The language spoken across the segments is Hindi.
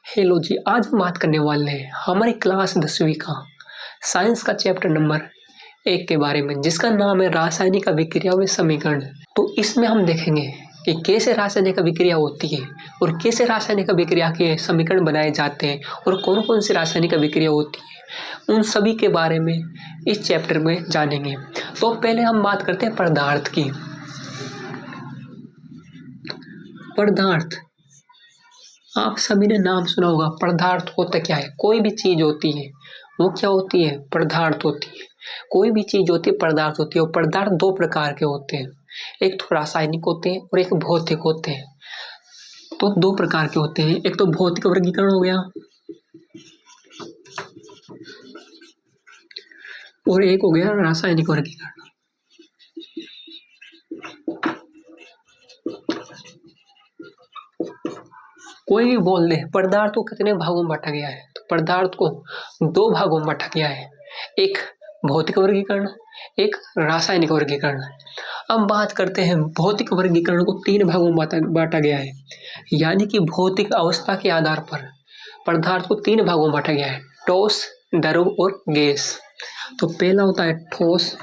हेलो जी, आज हम बात करने वाले हैं हमारी क्लास 10वीं का साइंस का चैप्टर नंबर 1 के बारे में, जिसका नाम है रासायनिक अभिक्रिया व समीकरण। तो इसमें हम देखेंगे कि कैसे रासायनिक अभिक्रिया होती है और कैसे रासायनिक अभिक्रिया के समीकरण बनाए जाते हैं और कौन कौन सी रासायनिक अभिक्रिया होती है, उन सभी के बारे में इस चैप्टर में जानेंगे। तो पहले हम बात करते हैं पदार्थ की। पदार्थ, आप सभी ने नाम सुना होगा। पदार्थ होता क्या है? कोई भी चीज होती है वो क्या होती है? पदार्थ होती है। कोई भी चीज होती है पदार्थ होती है। और पदार्थ दो प्रकार के होते हैं, एक तो रासायनिक होते हैं और एक भौतिक होते हैं। तो दो प्रकार के होते हैं, एक तो भौतिक वर्गीकरण हो गया और एक हो गया रासायनिक वर्गीकरण। कोई भी बोल दे पदार्थ को कितने भागों में बांटा गया है, तो पदार्थ को दो भागों में बांटा गया है, एक भौतिक वर्गीकरण, एक रासायनिक वर्गीकरण। अब बात करते हैं भौतिक वर्गीकरण को तीन भागों में बांटा गया है, यानी कि भौतिक अवस्था के आधार पर पदार्थ को तीन भागों में बांटा गया है, ठोस, द्रव और गैस। तो पहला होता है ठोस,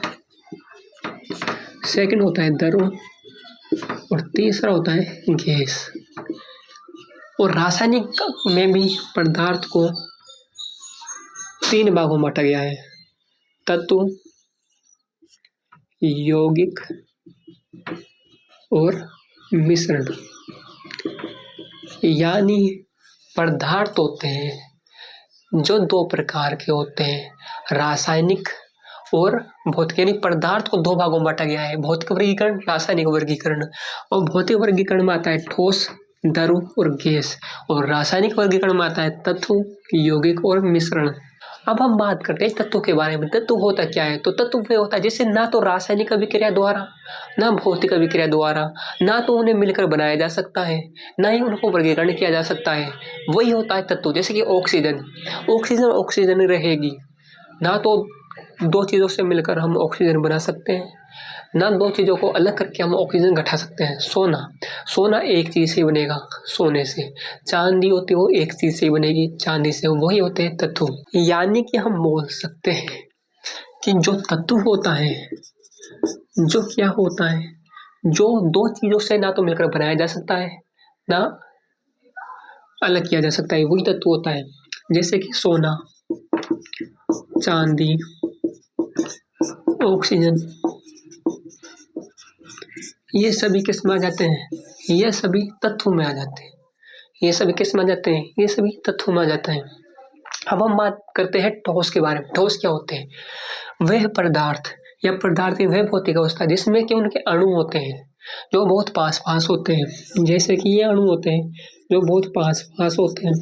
सेकंड होता है द्रव और तीसरा होता है गैस। और रासायनिक में भी पदार्थ को तीन भागों में बांटा गया है, तत्व, यौगिक और मिश्रण। यानी पदार्थ होते हैं जो दो प्रकार के होते हैं, रासायनिक और भौतिक। यानी पदार्थ को दो भागों में बांटा गया है, भौतिक वर्गीकरण, रासायनिक वर्गीकरण। और भौतिक वर्गीकरण में आता है ठोस, द्रव और गैस, और रासायनिक वर्गीकरण में आता है तत्व, यौगिक और मिश्रण। अब हम बात करते हैं तत्व के बारे में। तत्व होता क्या है? तो तत्व वह होता है जिसे ना तो रासायनिक अभिक्रिया द्वारा, ना भौतिक अभिक्रिया द्वारा, ना तो उन्हें मिलकर बनाया जा सकता है, ना ही उनको वर्गीकरण किया जा सकता है। वही होता है तत्व। जैसे कि ऑक्सीजन, ऑक्सीजन रहेगी, ना तो दो चीजों से मिलकर हम ऑक्सीजन बना सकते हैं, ना दो चीजों को अलग करके हम ऑक्सीजन घटा सकते हैं। सोना एक चीज से बनेगा, सोने से। चांदी होती है वो एक चीज से बनेगी, चांदी से। वही होते हैं तत्व। यानी कि हम बोल सकते हैं कि जो तत्व होता है, जो क्या होता है, जो दो चीजों से ना तो मिलकर बनाया जा सकता है, ना अलग किया जा सकता है, वही तत्व होता है। जैसे कि सोना, चांदी, ऑक्सीजन, ये सभी किस में आ जाते हैं? ये सभी तत्व में आ जाते हैं। ये सभी किस में आ जाते हैं? ये सभी तत्व में आ जाते हैं। अब हम बात करते हैं ठोस के बारे में। ठोस क्या होते हैं? वह पदार्थ या पदार्थ की वह भौतिक अवस्था जिसमें कि उनके अणु होते हैं जो बहुत पास पास होते हैं। जैसे कि ये अणु होते हैं जो बहुत पास पास होते हैं।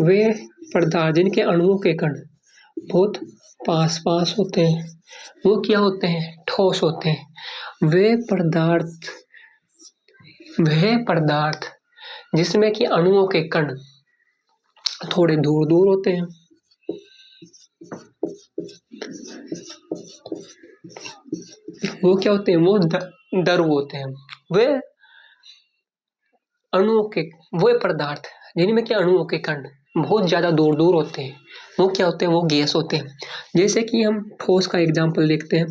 वे पदार्थ जिनके अणुओं के कण बहुत पास पास होते हैं, वो क्या होते हैं? ठोस होते हैं। वह पदार्थ जिसमें कि अणुओं के कण थोड़े दूर दूर होते हैं, वो क्या होते हैं? वो द्रव होते हैं। वे अणुओं के, वो पदार्थ जिनमें कि अणुओं के कण बहुत ज्यादा दूर दूर होते हैं, वो क्या होते हैं? वो गैस होते हैं। जैसे कि हम ठोस का एग्जाम्पल देखते हैं,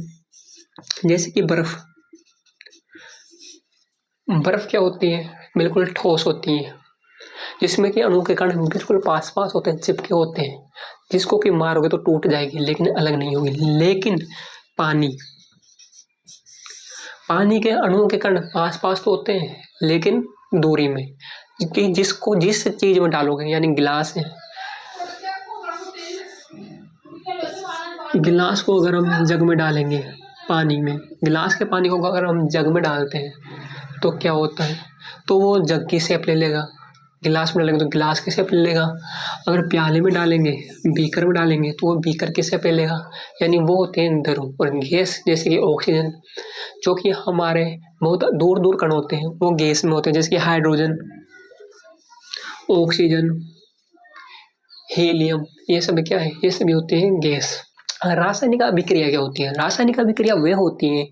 जैसे कि बर्फ। बर्फ क्या होती है? बिल्कुल ठोस होती है, जिसमें कि अणु के कण बिल्कुल पास पास होते हैं, चिपके होते हैं, जिसको कि मारोगे तो टूट जाएगी लेकिन अलग नहीं होगी। लेकिन पानी के अणुओं के कण पास पास तो होते हैं लेकिन दूरी में, कि जिस चीज में डालोगे, यानी गिलास है, गिलास को अगर हम जग में डालेंगे पानी में, गिलास के पानी को अगर हम जग में डालते हैं तो क्या होता है? तो वो जग की शेप ले लेगा। गिलास में डालेंगे तो गिलास की शेप ले लेगा। अगर प्याले में डालेंगे, बीकर में डालेंगे तो वो बीकर की शेप ले लेगा। यानी वो होते हैं द्रव। और गैस जैसे कि ऑक्सीजन, जो कि हमारे बहुत दूर दूर कण होते हैं, वो गैस में होते हैं। जैसे कि हाइड्रोजन, ऑक्सीजन, हीलियम, ये सब क्या है? ये सभी होते हैं गैस। रासायनिक अभिक्रिया क्या होती है? रासायनिक अभिक्रिया वे होती है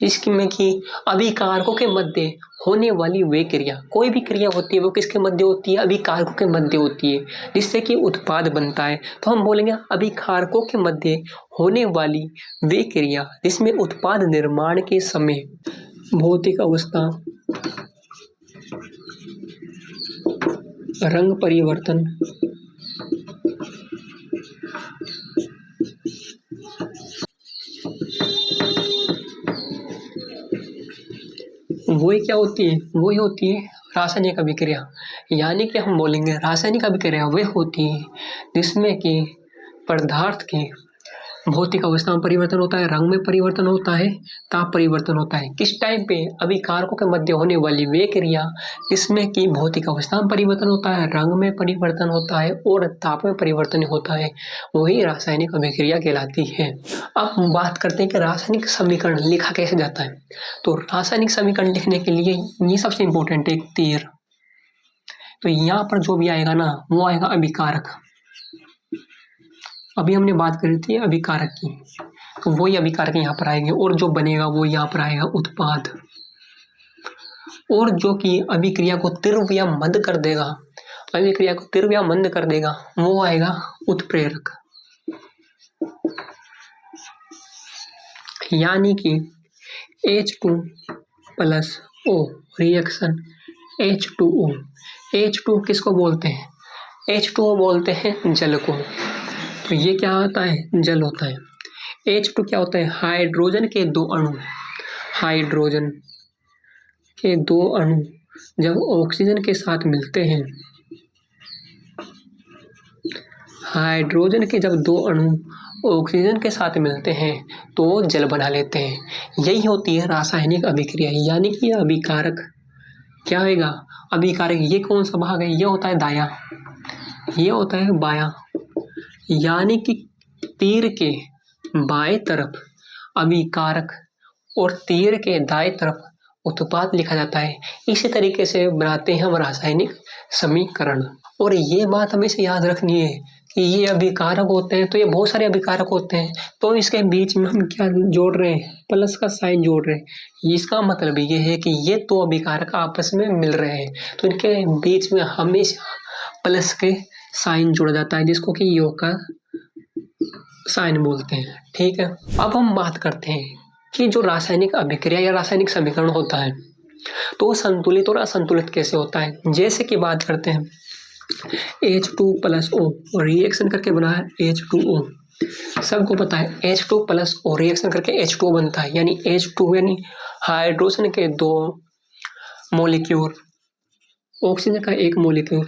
जिसमें कि अभिकारकों के मध्य होने वाली वे क्रिया, कोई भी क्रिया होती है वो किसके मध्य होती है? अभिकारकों के मध्य होती है, जिससे कि उत्पाद बनता है। तो हम बोलेंगे अभिकारकों के मध्य होने वाली वे क्रिया जिसमें उत्पाद निर्माण के समय भौतिक अवस्था, रंग परिवर्तन, वो क्या होती है? वही होती है रासायनिक अभिक्रिया। यानी कि हम बोलेंगे रासायनिक अभिक्रिया वे होती है जिसमें कि पदार्थ की भौतिक अवस्था में परिवर्तन होता है, रंग में परिवर्तन होता है, ताप परिवर्तन होता है। किस टाइम पे? अभिकारकों के मध्य होने वाली वे क्रिया जिसमें कि भौतिक अवस्था में परिवर्तन होता है, रंग में परिवर्तन होता है और ताप में परिवर्तन होता है, वही रासायनिक अभिक्रिया कहलाती है। अब हम बात करते हैं कि रासायनिक समीकरण लिखा कैसे जाता है। तो रासायनिक समीकरण लिखने के लिए ये सबसे इंपॉर्टेंट है तीर। तो यहाँ पर जो भी आएगा ना वो आएगा अभिकारक। अभी हमने बात करी थी अभिकारक की, तो वही अभिकारक यहाँ पर आएंगे और जो बनेगा वो यहाँ पर आएगा उत्पाद। और जो कि अभिक्रिया को तीव्र या मंद कर देगा, अभिक्रिया को तीव्र या मंद कर देगा, वो आएगा उत्प्रेरक। यानी कि H2+O रिएक्शन H2O। H2 किसको बोलते हैं? H2O बोलते हैं जल को। तो ये क्या होता है? जल होता है। H2 क्या होता है? हाइड्रोजन के दो अणु, हाइड्रोजन के दो अणु जब ऑक्सीजन के साथ मिलते हैं, हाइड्रोजन के जब दो अणु ऑक्सीजन के साथ मिलते हैं तो जल बना लेते हैं। यही होती है रासायनिक अभिक्रिया। यानी कि अभिकारक क्या होगा? अभिकारक ये कौन सा भाग है? ये होता है दायां, ये होता है बायां। यानी कि तीर के बाएं तरफ अभिकारक और तीर के दाएं तरफ उत्पाद लिखा जाता है। इसी तरीके से बनाते हैं हम रासायनिक समीकरण। और ये बात हमेशा याद रखनी है कि ये अभिकारक होते हैं, तो ये बहुत सारे अभिकारक होते हैं, तो इसके बीच में हम क्या जोड़ रहे हैं? प्लस का साइन जोड़ रहे हैं। इसका मतलब ये है कि ये दो अभिकारक आपस में मिल रहे हैं, तो इनके बीच में हमेशा प्लस के साइन जोड़ा जाता है, जिसको कि योग का साइन बोलते हैं। ठीक है, अब हम बात करते हैं कि जो रासायनिक अभिक्रिया या रासायनिक समीकरण होता है तो वो संतुलित और असंतुलित कैसे होता है। जैसे कि बात करते हैं H2+O रिएक्शन करके बना है H2O। सबको पता है H2+O रिएक्शन करके H2O बनता है। यानी H2 यानी हाइड्रोजन के दो मॉलिक्यूल ऑक्सीजन का एक मॉलिक्यूल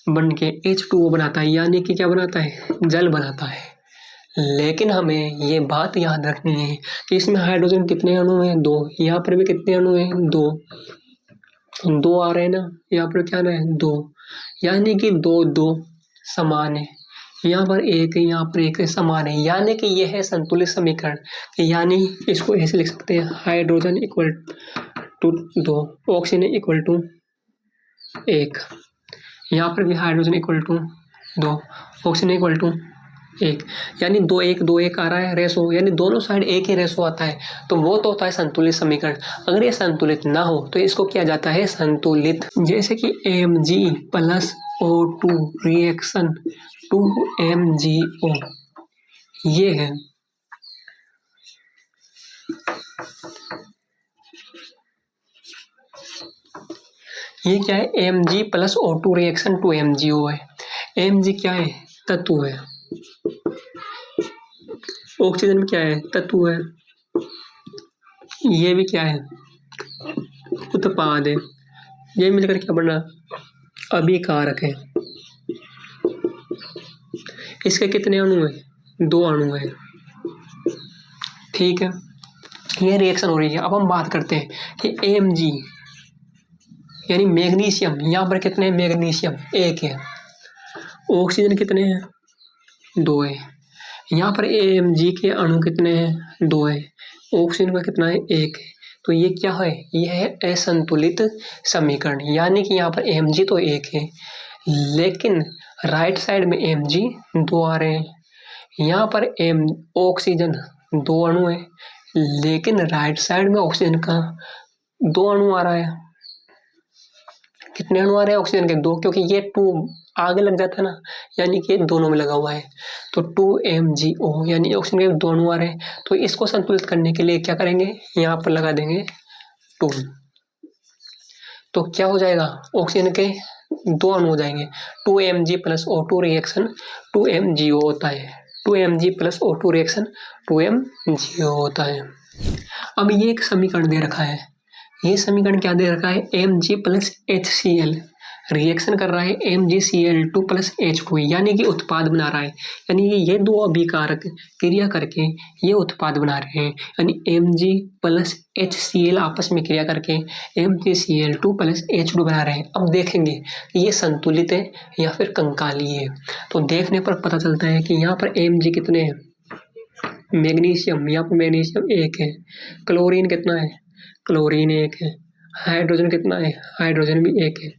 बन के H2O बनाता है। यानी कि क्या बनाता है? जल बनाता है। लेकिन हमें ये बात याद रखनी है कि इसमें हाइड्रोजन कितने अणु हैं? 2। यहाँ पर भी कितने अणु हैं? 2 आ रहे हैं ना, यहाँ पर क्या है? 2। यानी कि 2 समान है। यहाँ पर 1 है, यहाँ पर 1 है, समान है। यानी कि यह है संतुलित समीकरण। यानी इसको ऐसे लिख सकते हैं, hydrogen equal to 2, oxygen equal to 1। यहाँ पर भी hydrogen equal to 2, oxygen equal to 1। यानी 2 1 2 1 आ रहा है रेशो, यानी दोनों साइड एक ही रेशो आता है, तो वो तो होता है संतुलित समीकरण। अगर ये संतुलित ना हो तो इसको किया जाता है संतुलित। जैसे कि Mg+O2 रिएक्शन 2MgO ये है। ये क्या है? Mg+O2 रिएक्शन 2MgO है। Mg क्या है? तत्व है। ऑक्सीजन में क्या है? तत्व है। ये भी क्या है? उत्पाद है। ये मिलकर क्या बना? अभिकारक है। इसके कितने अणु हैं? 2 अणु हैं। ठीक है, ये रिएक्शन हो रही है। अब हम बात करते हैं कि Mg यानी मैग्नीशियम, यहाँ पर कितने हैं? मैग्नीशियम 1 है। ऑक्सीजन कितने हैं? 2 है। यहाँ पर Mg के अणु कितने हैं? 2 है। ऑक्सीजन का कितना है? 1 है। तो ये क्या है? ये है असंतुलित समीकरण। यानी कि यहाँ पर Mg तो 1 है, लेकिन राइट साइड में Mg 2 आ रहे हैं। यहाँ पर एम ऑक्सीजन 2 अणु है, लेकिन राइट साइड में ऑक्सीजन का 2 अणु आ रहा है। कितने अणु आ रहे हैं ऑक्सीजन के? 2, क्योंकि ये 2 आगे लग जाता है ना, यानी कि दोनों में लगा हुआ है। तो 2MgO यानी ऑक्सीजन के 2 अणु आ रहे हैं। तो इसको संतुलित करने के लिए क्या करेंगे, यहाँ पर लगा देंगे 2। तो क्या हो जाएगा, ऑक्सीजन के 2 अणु हो जाएंगे। 2Mg + O2 रिएक्शन 2MgO होता है। 2Mg + O2 रिएक्शन 2MgO होता है। अब ये एक समीकरण दे रखा है। ये समीकरण क्या दे रखा है, Mg + HCl रिएक्शन कर रहा है MgCl2 + H2, यानी कि उत्पाद बना रहा है। यानी कि ये 2 अभिकारक क्रिया करके ये उत्पाद बना रहे हैं। यानी Mg + HCl आपस में क्रिया करके MgCl2 + H2 बना रहे हैं। अब देखेंगे कि ये संतुलित है या फिर कंकाली है। तो देखने पर पता चलता है कि यहाँ पर Mg कितने हैं, मैग्नीशियम, यहाँ पर मैग्नीशियम 1 है। क्लोरीन कितना है, क्लोरीन 1 है। हाइड्रोजन कितना है, हाइड्रोजन भी 1 है।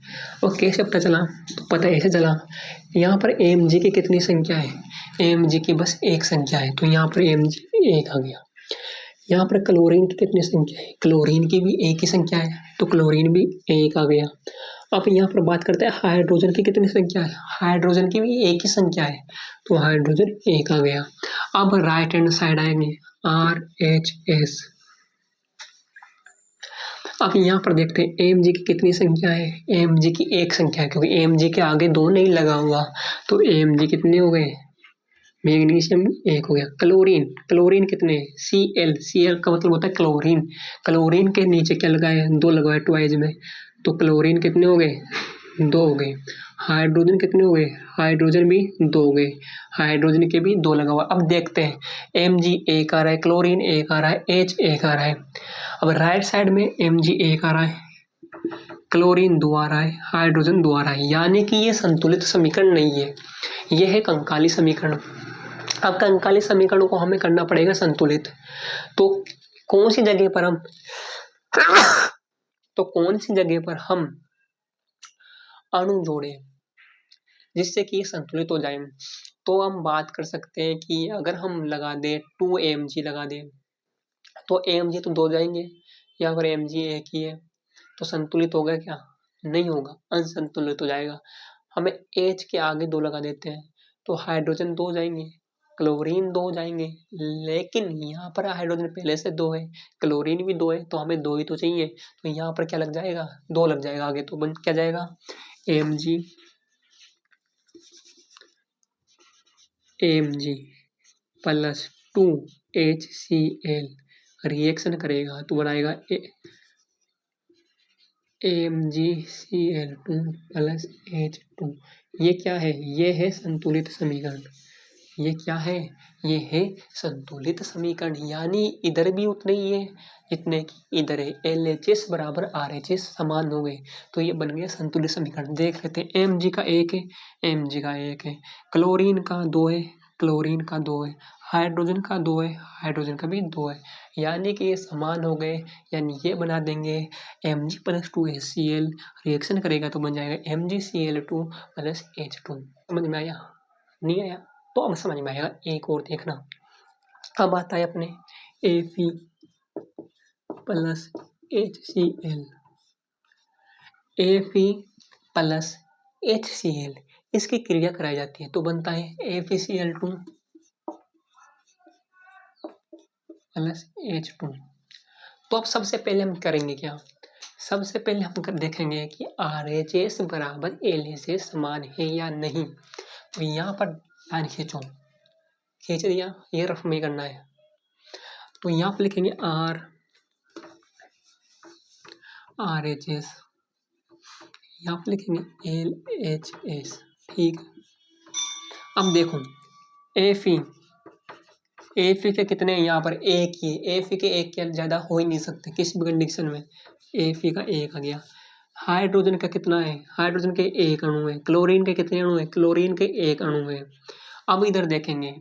और कैसे पता चला, तो पता ऐसे चला, यहाँ पर Mg की कितनी संख्या है, Mg की बस 1 संख्या है, तो यहाँ पर Mg 1 आ गया। यहाँ पर क्लोरीन की कितनी संख्या है, क्लोरीन की भी 1 ही संख्या है, तो क्लोरीन भी 1 आ गया। अब यहाँ पर बात करते हैं हाइड्रोजन की कितनी संख्या है, हाइड्रोजन की भी 1 ही संख्या है, तो हाइड्रोजन 1 आ गया। अब राइट हैंड साइड आएंगे RHS। अब यहाँ पर देखते हैं Mg की कितनी संख्या है, Mg की 1 संख्या है, क्योंकि Mg के आगे 2 नहीं लगा हुआ, तो Mg कितने हो गए, मैग्नीशियम 1 हो गया। क्लोरीन, क्लोरीन कितने, Cl का मतलब होता है क्लोरीन। क्लोरीन के नीचे क्या लगाए, 2 लगाए ट्वाइस में, तो क्लोरीन कितने हो गए, 2 हो गए। हाइड्रोजन कितने हो गए, हाइड्रोजन भी 2 हो गए, हाइड्रोजन के भी 2 लगा हुआ। अब देखते हैं Mg 1 आ रहा है, क्लोरीन 1 आ रहा है, H 1 आ रहा है। अब राइट साइड में Mg 1 आ रहा है, क्लोरीन 2 आ रहा है, हाइड्रोजन 2 आ रहा है, यानी कि ये संतुलित समीकरण नहीं है, यह है कंकाली समीकरण। अब कंकाली समीकरण को हमें करना पड़ेगा संतुलित। तो कौन सी जगह पर हम अणु जोड़े जिससे कि संतुलित हो जाए। तो हम बात कर सकते हैं कि अगर हम लगा दें 2Mg लगा दें, तो Mg तो 2 जाएंगे, यहाँ पर Mg 1 ही है, तो संतुलित होगा क्या, नहीं होगा, असंतुलित हो जाएगा। हमें H के आगे 2 लगा देते हैं, तो हाइड्रोजन 2 जाएंगे, क्लोरीन 2 जाएंगे, लेकिन यहाँ पर हाइड्रोजन पहले से 2 है, क्लोरीन भी 2 है, तो हमें 2 ही तो चाहिए, तो यहाँ पर क्या लग जाएगा, 2 लग जाएगा आगे, तो बन क्या जाएगा, Mg + 2HCl रिएक्शन करेगा तो बनाएगा MgCl2 + H2। ये क्या है, ये है संतुलित समीकरण। ये क्या है, ये है संतुलित समीकरण, यानी इधर भी उतने ही है जितने की इधर है। LHS = RHS समान हो गए, तो ये बन गया संतुलित समीकरण। देख लेते हैं, Mg का 1 है, Mg का 1 है, क्लोरीन का 2 है, क्लोरीन का 2 है, हाइड्रोजन का 2 है, हाइड्रोजन का भी 2 है, यानी कि ये समान हो गए। यानी ये बना देंगे Mg + 2HCl रिएक्शन करेगा तो बन जाएगा MgCl2 + H2। समझ में आया, नहीं आया तो अब समझ में आएगा। एक और देखना, अब आता है अपने Fe + HCl। Fe + HCl इसकी क्रिया कराई जाती है, तो बनता है FeCl2 + H2। तो अब सबसे पहले हम करेंगे क्या, सबसे पहले हम देखेंगे कि RHS = LHS समान है या नहीं। तो यहाँ पर लाइन खींच दिया, ये रफ में करना है, तो यहाँ पर लिखेंगे RHS, यहाँ पर लिखेंगे LHS, ठीक। अब देखो Fe के कितने हैं, यहाँ पर 1 ही, Fe के 1 के ज़्यादा हो ही नहीं सकते किसी भी कंडीशन में, Fe का 1 आ गया। हाइड्रोजन का कितना है, हाइड्रोजन के 1 अणु है, क्लोरीन के कितने अणु है, क्लोरीन के 1 अणु है। अब इधर देखेंगे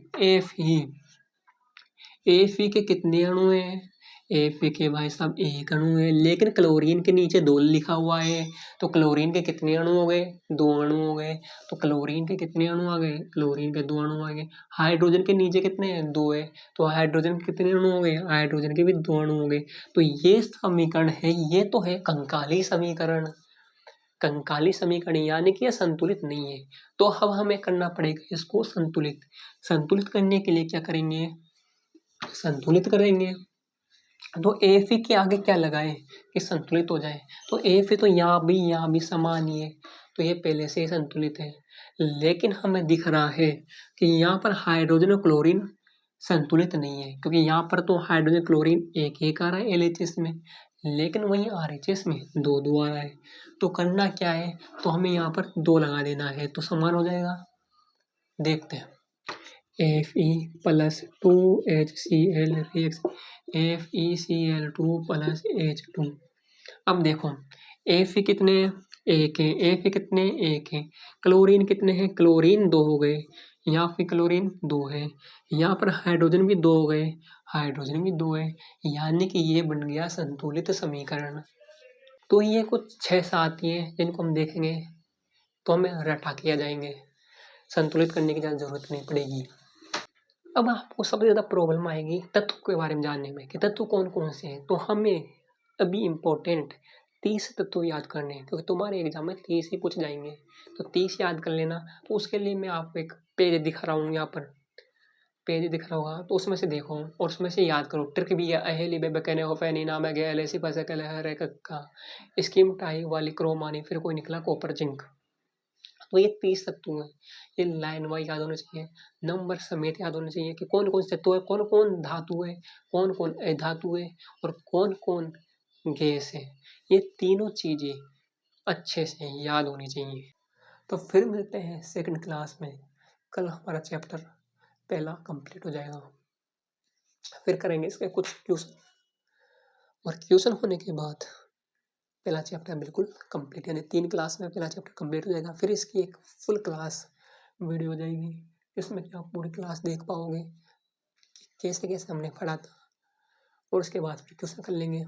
Fe के कितने अणु हैं, Fe के भाई साहब एक अणु है, लेकिन क्लोरीन के नीचे 2 लिखा हुआ है, तो क्लोरीन के कितने अणु हो गए? 2 अणु हो गए। तो क्लोरीन के कितने अणु आ गए? क्लोरीन के 2 अणु आ गए। हाइड्रोजन के नीचे कितने हैं? 2 है, तो हाइड्रोजन के कितने अणु हो गए? हाइड्रोजन के भी 2 अणु हो गए। तो ये समीकरण है, ये तो है कंकाली समीकरण। कंकाली समीकरण यानी कि ये संतुलित नहीं है। तो अब हमें करना पड़ेगा इसको संतुलित। संतुलित करने के लिए क्या करेंगे? संतुलित करेंगे। तो Fe के आगे क्या लगाएं कि संतुलित हो जाए? तो Fe तो यहाँ भी समान ही है, तो ये पहले से ही संतुलित है। लेकिन हमें दिख रहा है कि यहाँ पर हाइड्रोजन और क्लोरीन संतुलित नहीं है, क्योंकि यहाँ पर तो हाइड्रोजन क्लोरीन एक एक आ रहा है LHS में, लेकिन वहीं RHS में 2 आ रहा है। तो करना क्या है? तो हमें यहाँ पर 2 लगा देना है, तो समान हो जाएगा। देखते हैं। Fe plus 2HCl FeCl2 plus H2। अब देखो Fe कितने? 1 है। Fe कितने? 1 है। क्लोरीन कितने हैं? क्लोरीन 2 हो गए, यहाँ पे क्लोरीन 2 है। यहाँ पर हाइड्रोजन भी 2 हो गए, हाइड्रोजन भी 2 है, यानी कि ये बन गया संतुलित समीकरण। तो ये कुछ 6-7 ही हैं जिनको हम देखेंगे तो हमें रटा के आ जाएंगे, संतुलित करने की ज़्यादा जरूरत नहीं पड़ेगी। अब आपको सबसे ज़्यादा प्रॉब्लम आएगी तत्व के बारे में जानने में कि तत्व कौन कौन से हैं। तो हमें अभी इम्पोर्टेंट 30 तत्व याद करने हैं, क्योंकि तुम्हारे एग्जाम में 30 ही पूछ जाएंगे। तो 30 याद कर लेना। तो उसके लिए मैं आपको एक पेज दिखा रहा हूँ, यहाँ पर पेज दिख रहा होगा, तो उसमें से देखो और उसमें से याद करो। ट्रिक भी है। अहेली बेबे कहने हो फैनी नाम है गया ऐसी पैसे कल है का स्कीम टाई वाली क्रोमानी, फिर कोई निकला कॉपर जिंक। तो ये 30 तत्व हैं, ये लाइन वाइज याद होने चाहिए, नंबर समेत याद होने चाहिए कि कौन कौन से तत्व है, कौन कौन धातु है, कौन कौन अधातु है और कौन कौन गैस है। ये तीनों चीजें अच्छे से याद होनी चाहिए। तो फिर मिलते हैं सेकंड क्लास में। कल हमारा चैप्टर पहला कंप्लीट हो जाएगा, फिर करेंगे इसके कुछ क्वेश्चन, और क्वेश्चन होने के बाद पहला चैप्टर बिल्कुल कंप्लीट, यानी 3 क्लास में पहला चैप्टर कंप्लीट हो जाएगा। फिर इसकी एक फुल क्लास वीडियो हो जाएगी, इसमें कि आप पूरी क्लास देख पाओगे कैसे कैसे हमने पढ़ा था, और उसके बाद फिर क्वेश्चन कर लेंगे।